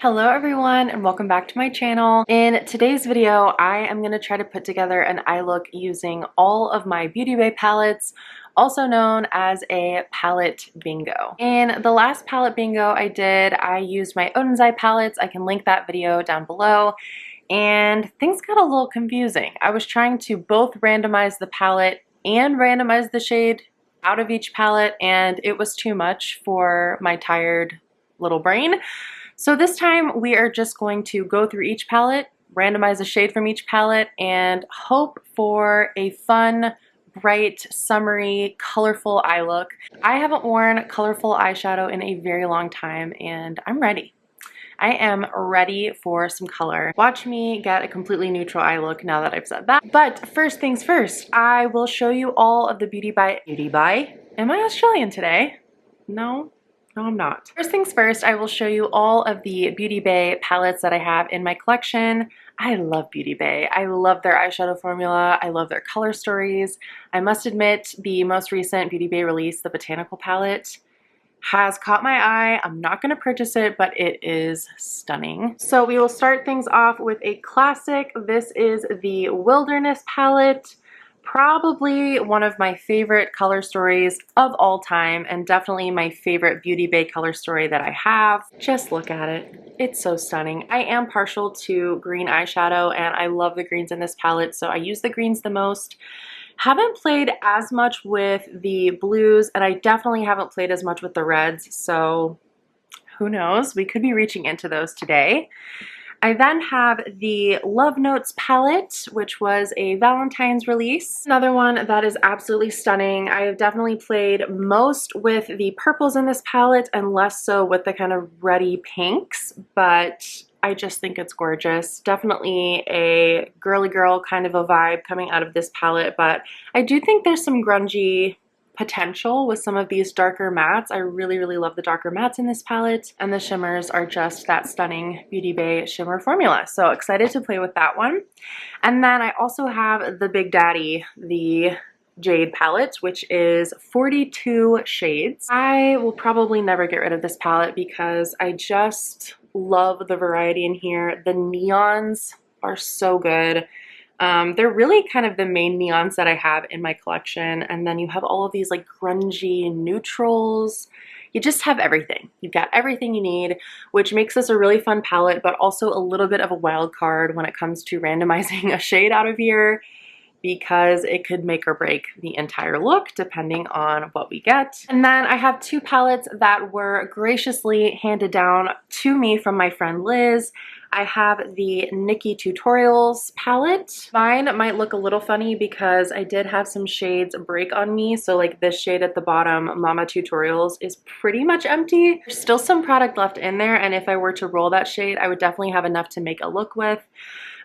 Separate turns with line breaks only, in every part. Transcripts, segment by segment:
Hello everyone and welcome back to my channel. In today's video, I am going to try to put together an eye look using all of my Beauty Bay palettes, also known as a palette bingo. In the last palette bingo I did, I used my Odin's Eye palettes. I can link that video down below. And things got a little confusing. I was trying to both randomize the palette and randomize the shade out of each palette, and it was too much for my tired little brain. So this time we are just going to go through each palette, randomize a shade from each palette, and hope for a fun, bright, summery, colorful eye look. I haven't worn colorful eyeshadow in a very long time and I'm ready. I am ready for some color. Watch me get a completely neutral eye look now that I've said that. But first things first, I will show you all of the Beauty Bay. Am I Australian today? No, I'm not. First things first, I will show you all of the Beauty Bay palettes that I have in my collection. I love Beauty Bay. I love their eyeshadow formula. I love their color stories. I must admit, the most recent Beauty Bay release, the Botanical palette, has caught my eye. I'm not going to purchase it, but it is stunning. So we will start things off with a classic. This is the Wilderness palette. Probably one of my favorite color stories of all time, and definitely my favorite Beauty Bay color story that I have. Just look at it. It's so stunning. I am partial to green eyeshadow and I love the greens in this palette, so I use the greens the most. Haven't played as much with the blues, and I definitely haven't played as much with the reds, so who knows? We could be reaching into those today. I then have the Love Notes palette, which was a Valentine's release. Another one that is absolutely stunning. I have definitely played most with the purples in this palette and less so with the kind of reddy pinks, but I just think it's gorgeous. Definitely a girly girl kind of a vibe coming out of this palette, but I do think there's some grungy potential with some of these darker mattes. I really love the darker mattes in this palette, and the shimmers are just that stunning Beauty Bay shimmer formula. So excited to play with that one. And then I also have the Big Daddy, the Jade palette, which is 42 shades. I will probably never get rid of this palette because I just love the variety in here. The neons are so good. They're really kind of the main neons that I have in my collection, and then you have all of these like grungy neutrals. You just have everything. You've got everything you need, which makes this a really fun palette, but also a little bit of a wild card when it comes to randomizing a shade out of here, because it could make or break the entire look depending on what we get. And then I have two palettes that were graciously handed down to me from my friend Liz. I have the Nikki Tutorials palette. Mine might look a little funny because I did have some shades break on me. So like this shade at the bottom, Mama Tutorials, is pretty much empty. There's still some product left in there, and if I were to roll that shade, I would definitely have enough to make a look with.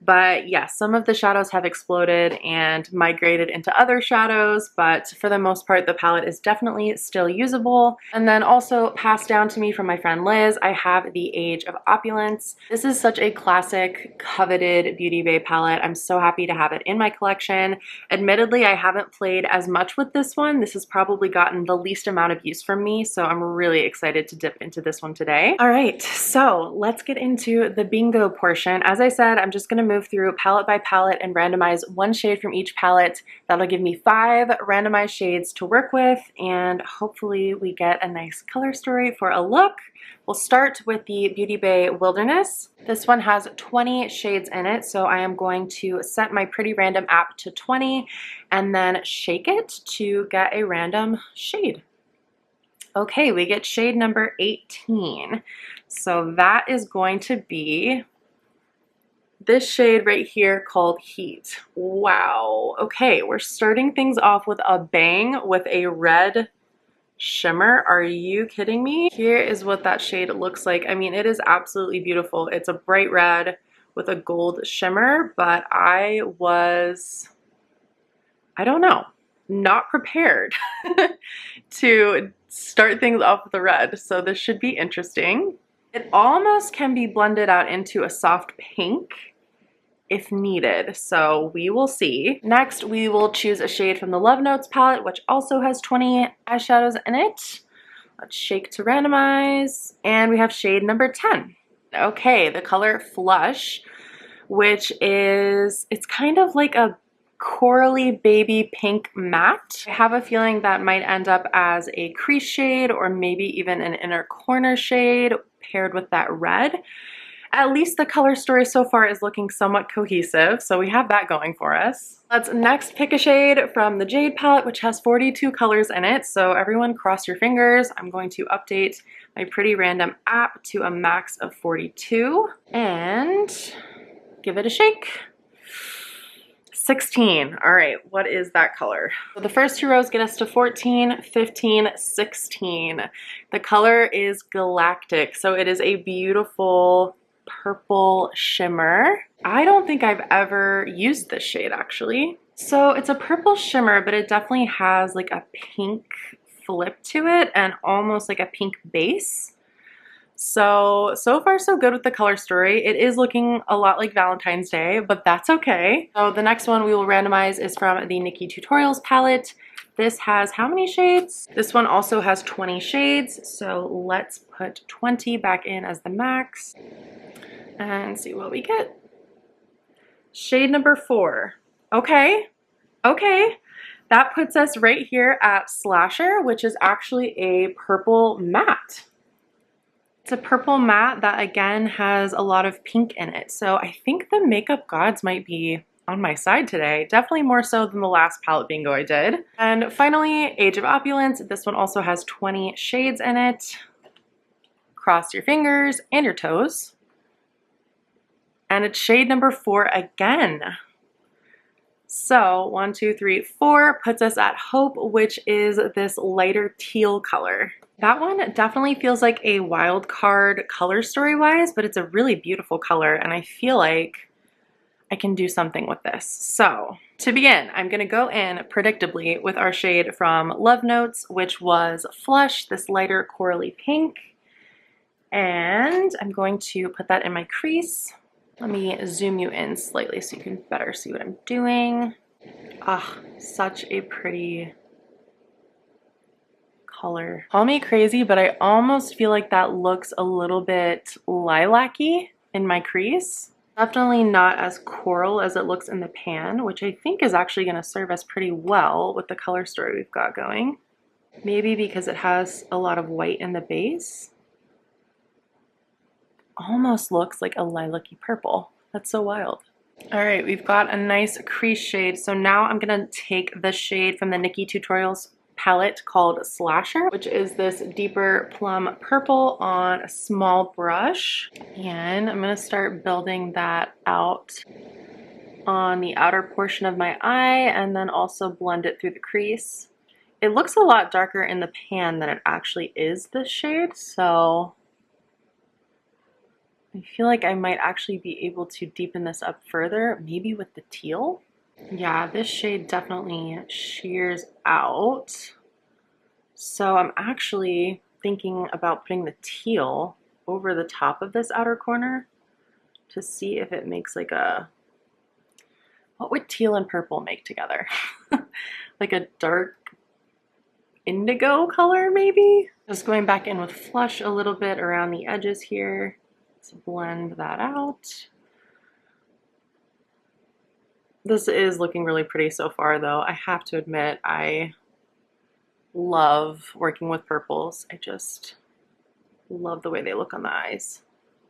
But yes, some of the shadows have exploded and migrated into other shadows, but for the most part, the palette is definitely still usable. And then also passed down to me from my friend Liz, I have the Age of Opulence. This is such a classic, coveted Beauty Bay palette. I'm so happy to have it in my collection. Admittedly, I haven't played as much with this one. This has probably gotten the least amount of use from me, so I'm really excited to dip into this one today. All right, so let's get into the bingo portion. As I said, I'm just gonna move through palette by palette and randomize one shade from each palette. That'll give me 5 randomized shades to work with, and hopefully we get a nice color story for a look. We'll start with the Beauty Bay Wilderness. This one has 20 shades in it, so I am going to set my Pretty Random app to 20 and then shake it to get a random shade. Okay, we get shade number 18. So that is going to be this shade right here called Heat. Wow. Okay, we're starting things off with a bang with a red shimmer. Are you kidding me? Here is what that shade looks like. I mean, it is absolutely beautiful. It's a bright red with a gold shimmer, but I don't know, not prepared to start things off with a red. So this should be interesting. It almost can be blended out into a soft pink if needed, so we will see. Next, we will choose a shade from the Love Notes palette, which also has 20 eyeshadows in it. Let's shake to randomize, and we have shade number 10. Okay, the color Flush, which is, it's kind of like a corally baby pink matte. I have a feeling that might end up as a crease shade or maybe even an inner corner shade paired with that red. At least the color story so far is looking somewhat cohesive, so we have that going for us. Let's next pick a shade from the Jade palette, which has 42 colors in it, so everyone cross your fingers. I'm going to update my Pretty Random app to a max of 42 and give it a shake. 16. All right, what is that color? So the first two rows get us to 14, 15, 16. The color is Galactic, so it is a beautiful purple shimmer. I don't think I've ever used this shade actually. So it's a purple shimmer, but it definitely has like a pink flip to it and almost like a pink base. So far so good with the color story. It is looking a lot like Valentine's Day, but that's okay. So the next one we will randomize is from the Nikkie Tutorials palette. This has how many shades? This one also has 20 shades, so let's put 20 back in as the max and see what we get. Shade number 4. Okay. That puts us right here at Slasher, which is actually a purple matte. It's a purple matte that again has a lot of pink in it. So I think the makeup gods might be on my side today. Definitely more so than the last palette bingo I did. And finally, Age of Opulence. This one also has 20 shades in it. Cross your fingers and your toes. And it's shade number 4 again. So 1, 2, 3, 4 puts us at Hope, which is this lighter teal color. That one definitely feels like a wild card color story wise, but it's a really beautiful color and I feel like I can do something with this. So to begin, I'm gonna go in predictably with our shade from Love Notes, which was Flush, this lighter corally pink. And I'm going to put that in my crease. Let me zoom you in slightly so you can better see what I'm doing. Ah, such a pretty color. Call me crazy, but I almost feel like that looks a little bit lilac-y in my crease. Definitely not as coral as it looks in the pan, which I think is actually going to serve us pretty well with the color story we've got going. Maybe because it has a lot of white in the base. Almost looks like a lilac-y purple. That's so wild. All right, we've got a nice crease shade. So now I'm gonna take the shade from the Nikkie Tutorials palette called Slasher, which is this deeper plum purple on a small brush. And I'm gonna start building that out on the outer portion of my eye and then also blend it through the crease. It looks a lot darker in the pan than it actually is this shade, so I feel like I might actually be able to deepen this up further, maybe with the teal. Yeah, this shade definitely shears out. So I'm actually thinking about putting the teal over the top of this outer corner to see if it makes like a, what would teal and purple make together? Like a dark indigo color maybe? Just going back in with Flush a little bit around the edges here. To blend that out. This is looking really pretty so far though. I have to admit, I love working with purples. I just love the way they look on the eyes.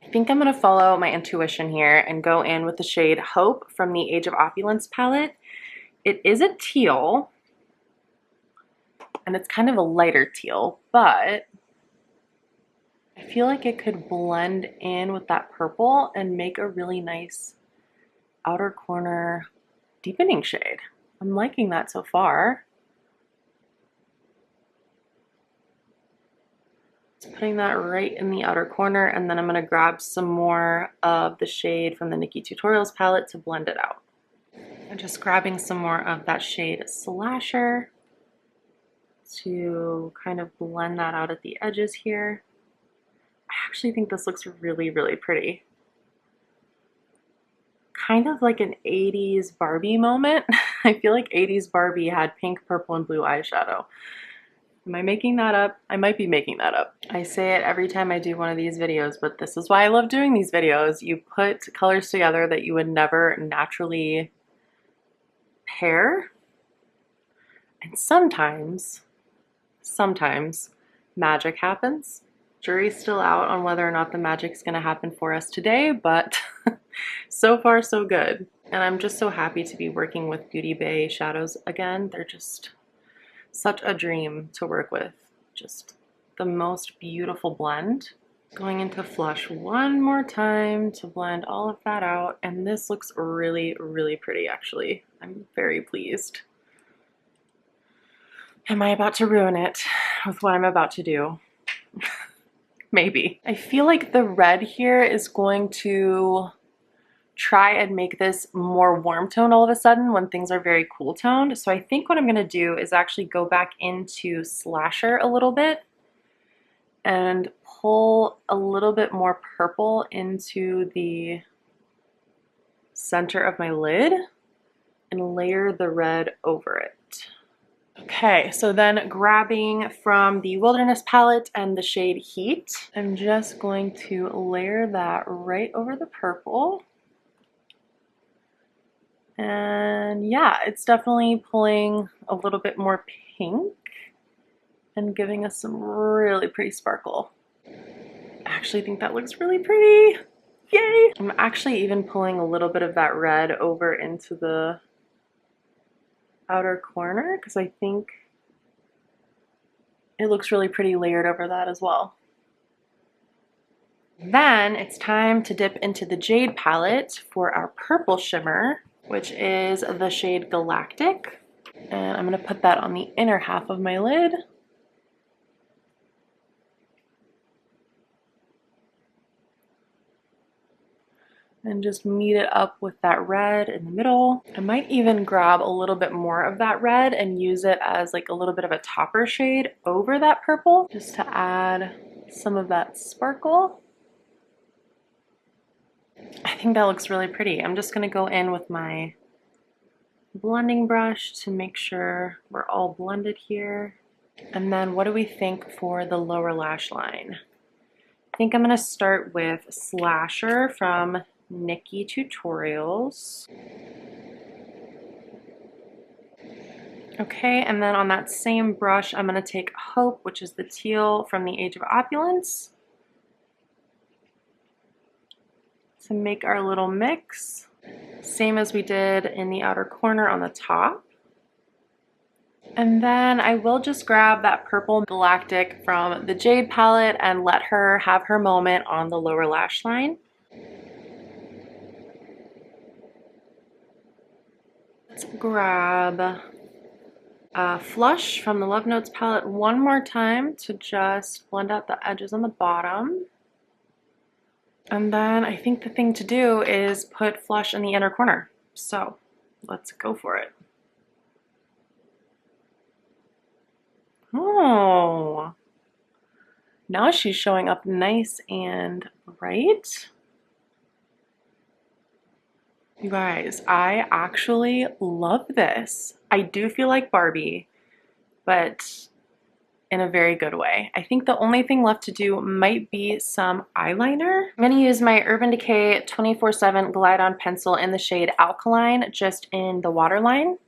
I think I'm gonna follow my intuition here and go in with the shade Hope from the Age of Opulence palette. It is a teal, and it's kind of a lighter teal, but I feel like it could blend in with that purple and make a really nice outer corner deepening shade. I'm liking that so far. Just putting that right in the outer corner, and then I'm going to grab some more of the shade from the Nikkie Tutorials palette to blend it out. I'm just grabbing some more of that shade Slasher to kind of blend that out at the edges here. I actually think this looks really, really pretty. Kind of like an 80s Barbie moment. I feel like 80s Barbie had pink, purple, and blue eyeshadow. Am I making that up? I might be making that up. I say it every time I do one of these videos, but this is why I love doing these videos. You put colors together that you would never naturally pair. And sometimes magic happens. Jury's still out on whether or not the magic's gonna happen for us today, but so far so good. And I'm just so happy to be working with Beauty Bay shadows again. They're just such a dream to work with. Just the most beautiful blend. Going into Flush one more time to blend all of that out. And this looks really, really pretty actually. I'm very pleased. Am I about to ruin it with what I'm about to do? Maybe. I feel like the red here is going to try and make this more warm tone all of a sudden when things are very cool toned. So I think what I'm gonna do is actually go back into Slasher a little bit and pull a little bit more purple into the center of my lid and layer the red over it. Okay, so then grabbing from the Wilderness palette and the shade Heat, I'm just going to layer that right over the purple. And yeah, it's definitely pulling a little bit more pink and giving us some really pretty sparkle. I actually think that looks really pretty. Yay! I'm actually even pulling a little bit of that red over into the outer corner because I think it looks really pretty layered over that as well. Then it's time to dip into the Jade palette for our purple shimmer, which is the shade Galactic. And I'm gonna put that on the inner half of my lid. And just meet it up with that red in the middle. I might even grab a little bit more of that red and use it as like a little bit of a topper shade over that purple, just to add some of that sparkle. I think that looks really pretty. I'm just gonna go in with my blending brush to make sure we're all blended here. And then what do we think for the lower lash line? I think I'm gonna start with Slasher from Nikki Tutorials. Okay, and then on that same brush, I'm gonna take Hope, which is the teal from the Age of Opulence, to make our little mix. Same as we did in the outer corner on the top. And then I will just grab that purple Galactic from the Jade palette and let her have her moment on the lower lash line. Let's grab Flush from the Love Notes palette one more time to just blend out the edges on the bottom. And then I think the thing to do is put Flush in the inner corner. So let's go for it. Oh, now she's showing up nice and bright. You guys, I actually love this. I do feel like Barbie, but in a very good way. I think the only thing left to do might be some eyeliner. I'm gonna use my Urban Decay 24/7 Glide On pencil in the shade Alkaline, just in the waterline.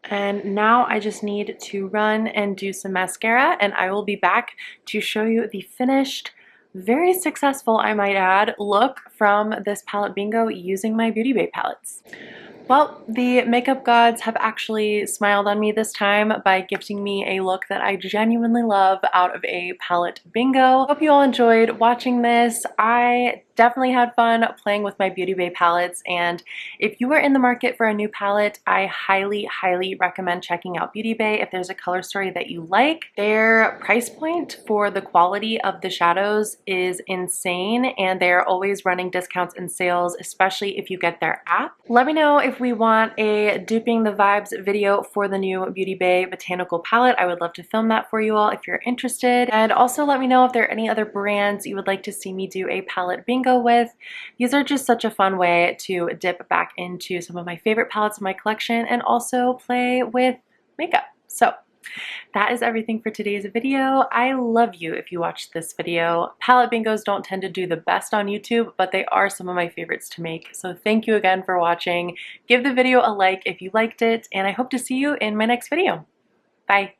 And now I just need to run and do some mascara, and I will be back to show you the finished, very successful, I might add, look from this palette bingo using my Beauty Bay palettes. Well, the makeup gods have actually smiled on me this time by gifting me a look that I genuinely love out of a palette bingo. Hope you all enjoyed watching this. I definitely had fun playing with my Beauty Bay palettes, and if you are in the market for a new palette, I highly, highly recommend checking out Beauty Bay if there's a color story that you like. Their price point for the quality of the shadows is insane, and they're always running discounts and sales, especially if you get their app. Let me know if we want a duping the vibes video for the new Beauty Bay Botanical palette. I would love to film that for you all if you're interested. And also let me know if there are any other brands you would like to see me do a palette bingo can go with. These are just such a fun way to dip back into some of my favorite palettes in my collection and also play with makeup. So that is everything for today's video. I love you if you watched this video. Palette bingos don't tend to do the best on YouTube, but they are some of my favorites to make. So thank you again for watching. Give the video a like if you liked it, and I hope to see you in my next video. Bye.